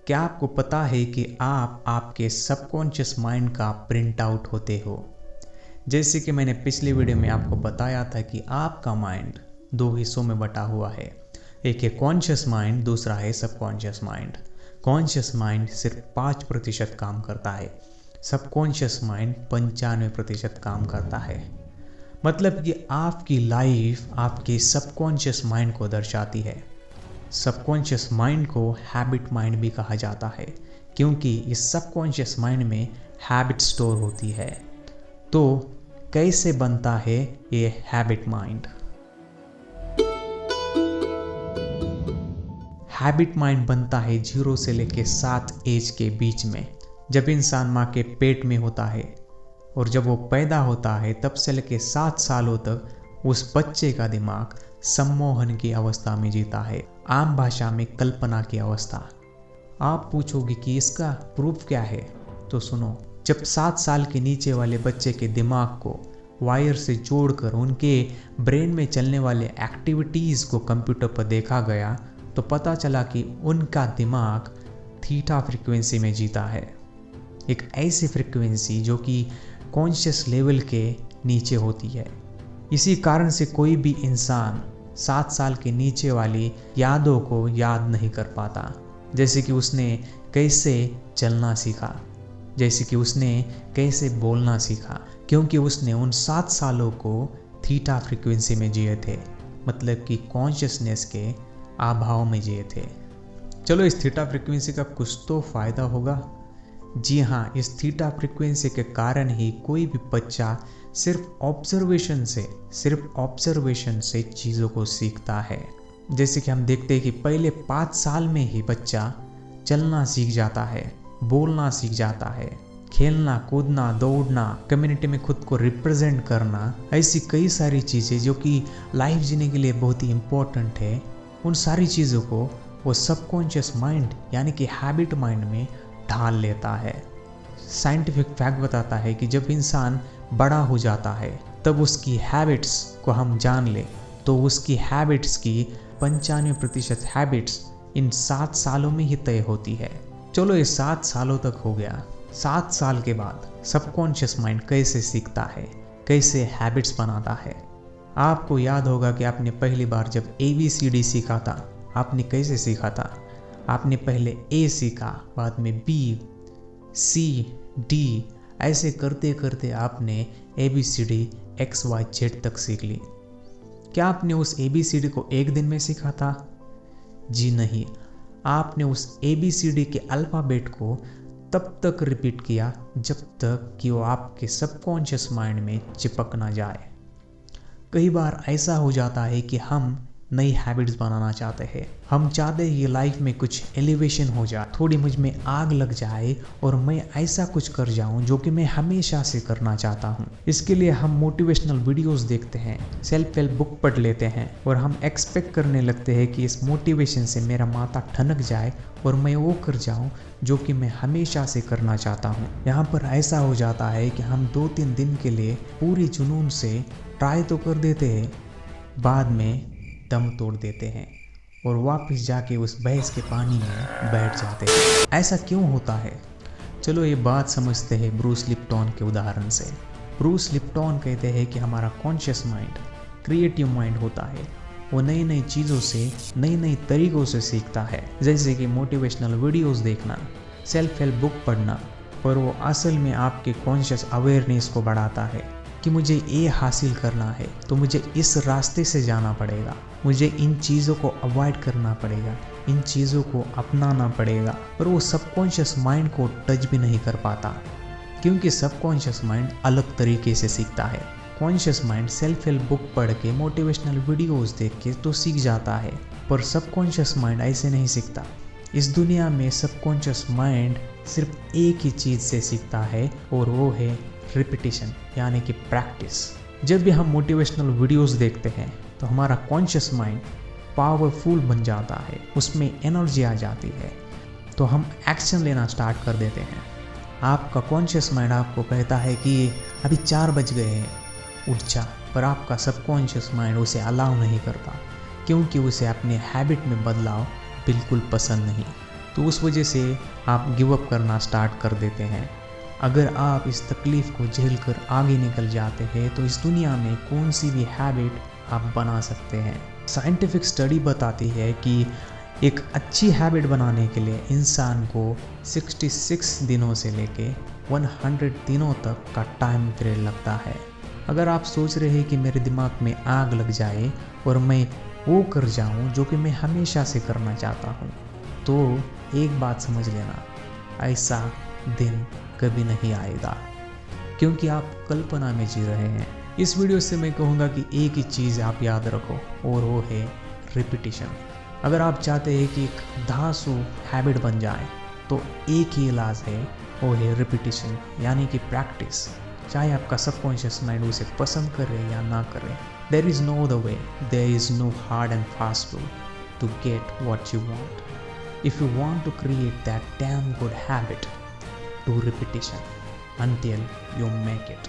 क्या आपको पता है कि आप आपके सबकॉन्शियस माइंड का प्रिंट आउट होते हो? जैसे कि मैंने पिछली वीडियो में आपको बताया था कि आपका माइंड दो हिस्सों में बटा हुआ है। एक है कॉन्शियस माइंड, दूसरा है सबकॉन्शियस माइंड। कॉन्शियस माइंड सिर्फ 5% काम करता है, सबकॉन्शियस माइंड 95% काम करता है। मतलब कि आपकी लाइफ आपके सबकॉन्शियस माइंड को दर्शाती है। सबकॉन्शियस माइंड को हैबिट माइंड भी कहा जाता है, क्योंकि इस सबकॉन्शियस माइंड में हैबिट स्टोर होती है। तो कैसे बनता है ये हैबिट माइंड? हैबिट माइंड बनता है 0 से लेकर 7 एज के बीच में, जब इंसान माँ के पेट में होता है। और जब वो पैदा होता है तब से लेकर 7 सालों तक उस बच्चे का दिमाग सम्मोहन की अवस्था में जीता है, आम भाषा में कल्पना की अवस्था। आप पूछोगे कि इसका प्रूफ क्या है? तो सुनो, जब 7 साल के नीचे वाले बच्चे के दिमाग को वायर से जोड़कर उनके ब्रेन में चलने वाले एक्टिविटीज़ को कंप्यूटर पर देखा गया, तो पता चला कि उनका दिमाग थीटा फ्रीक्वेंसी में जीता है। एक ऐसी फ्रीक्वेंसी जो कि कॉन्शियस लेवल के नीचे होती है। इसी कारण से कोई भी इंसान 7 साल के नीचे वाली यादों को याद नहीं कर पाता, जैसे कि उसने कैसे चलना सीखा, जैसे कि उसने कैसे बोलना सीखा, क्योंकि उसने उन 7 सालों को थीटा फ्रीक्वेंसी में जिए थे, मतलब कि कॉन्शियसनेस के अभाव में जिए थे। चलो, इस थीटा फ्रीक्वेंसी का कुछ तो फायदा होगा। जी हाँ, इस थीटा फ्रीक्वेंसी के कारण ही कोई भी बच्चा सिर्फ ऑब्जर्वेशन से चीज़ों को सीखता है। जैसे कि हम देखते हैं कि पहले 5 साल में ही बच्चा चलना सीख जाता है, बोलना सीख जाता है, खेलना कूदना, दौड़ना, कम्युनिटी में खुद को रिप्रेजेंट करना, ऐसी कई सारी चीज़ें जो कि लाइफ जीने के लिए बहुत ही इम्पोर्टेंट है। उन सारी चीज़ों को वो सबकॉन्शियस माइंड यानी कि हैबिट माइंड में ढाल लेता है। साइंटिफिक फैक्ट बताता है कि जब इंसान बड़ा हो जाता है तब उसकी हैबिट्स को हम जान ले तो उसकी हैबिट्स की 95% हैबिट्स इन 7 सालों में ही तय होती है। चलो, ये 7 सालों तक हो गया। 7 साल के बाद सबकॉन्शियस माइंड कैसे सीखता है, कैसे हैबिट्स बनाता है? आपको याद होगा कि आपने पहली बार जब ABCD सीखा था, आपने कैसे सीखा था? आपने पहले A सीखा, बाद में B, C, D, ऐसे करते करते आपने ABCD XYZ तक सीख ली। क्या आपने उस ABCD को एक दिन में सीखा था? जी नहीं, आपने उस ABCD के अल्फ़ाबेट को तब तक रिपीट किया जब तक कि वो आपके सबकॉन्शियस माइंड में चिपक ना जाए। कई बार ऐसा हो जाता है कि हम नई हैबिट्स बनाना चाहते हैं। हम चाहते हैं कि लाइफ में कुछ एलिवेशन हो जाए, थोड़ी मुझ में आग लग जाए और मैं ऐसा कुछ कर जाऊं जो कि मैं हमेशा से करना चाहता हूं। इसके लिए हम मोटिवेशनल वीडियोस देखते हैं, सेल्फ हेल्प बुक पढ़ लेते हैं और हम एक्सपेक्ट करने लगते हैं कि इस मोटिवेशन से मेरा माथा ठनक जाए और मैं वो कर जाऊं जो कि मैं हमेशा से करना चाहता हूँ। यहाँ पर ऐसा हो जाता है कि हम 2-3 दिन के लिए पूरी जुनून से ट्राई तो कर देते हैं, बाद में दम तोड़ देते हैं और वापस जाके उस बहस के पानी में बैठ जाते हैं। ऐसा क्यों होता है? चलो, ये बात समझते हैं ब्रूस लिप्टन के उदाहरण से। ब्रूस लिप्टन कहते हैं कि हमारा कॉन्शियस माइंड क्रिएटिव माइंड होता है। वो नई नई चीज़ों से, नई नई तरीक़ों से सीखता है, जैसे कि मोटिवेशनल वीडियोस देखना, सेल्फ हेल्प बुक पढ़ना, पर वो असल में आपके कॉन्शियस अवेयरनेस को बढ़ाता है कि मुझे ये हासिल करना है तो मुझे इस रास्ते से जाना पड़ेगा, मुझे इन चीज़ों को अवॉइड करना पड़ेगा, इन चीज़ों को अपनाना पड़ेगा। पर वो सबकॉन्शियस माइंड को टच भी नहीं कर पाता, क्योंकि सबकॉन्शियस माइंड अलग तरीके से सीखता है। Conscious mind self help book पढ़ के, मोटिवेशनल वीडियोस देख के तो सीख जाता है, पर सबकॉन्शियस माइंड ऐसे नहीं सीखता। इस दुनिया में सबकॉन्शियस माइंड सिर्फ एक ही चीज़ से सीखता है और वो है रिपीटिशन, यानी कि प्रैक्टिस। जब भी हम मोटिवेशनल वीडियोस देखते हैं तो हमारा कॉन्शियस माइंड पावरफुल बन जाता है, उसमें एनर्जी आ जाती है, तो हम एक्शन लेना स्टार्ट कर देते हैं। आपका कॉन्शियस माइंड आपको कहता है कि अभी 4 बज गए हैं, उठ जा, पर आपका सबकॉन्शियस माइंड उसे अलाउ नहीं करता, क्योंकि उसे अपने हैबिट में बदलाव बिल्कुल पसंद नहीं। तो उस वजह से आप गिव अप करना स्टार्ट कर देते हैं। अगर आप इस तकलीफ़ को झेल कर आगे निकल जाते हैं तो इस दुनिया में कौन सी भी हैबिट आप बना सकते हैं। साइंटिफिक स्टडी बताती है कि एक अच्छी हैबिट बनाने के लिए इंसान को 66 दिनों से लेके 100 दिनों तक का टाइम पीरियड लगता है। अगर आप सोच रहे हैं कि मेरे दिमाग में आग लग जाए और मैं वो कर जाऊं जो कि मैं हमेशा से करना चाहता हूं, तो एक बात समझ लेना, ऐसा दिन कभी नहीं आएगा, क्योंकि आप कल्पना में जी रहे हैं। इस वीडियो से मैं कहूँगा कि एक ही चीज़ आप याद रखो और वो है रिपीटिशन। अगर आप चाहते हैं कि एक धांसू हैबिट बन जाए तो एक ही इलाज है, वो है रिपीटिशन, यानी कि प्रैक्टिस। चाहे आपका सबकॉन्शियस माइंड उसे पसंद करे या ना करे, there is no other way, there is no hard and fast rule to get what you want. If you want to create that damn good habit, do repetition until you make it.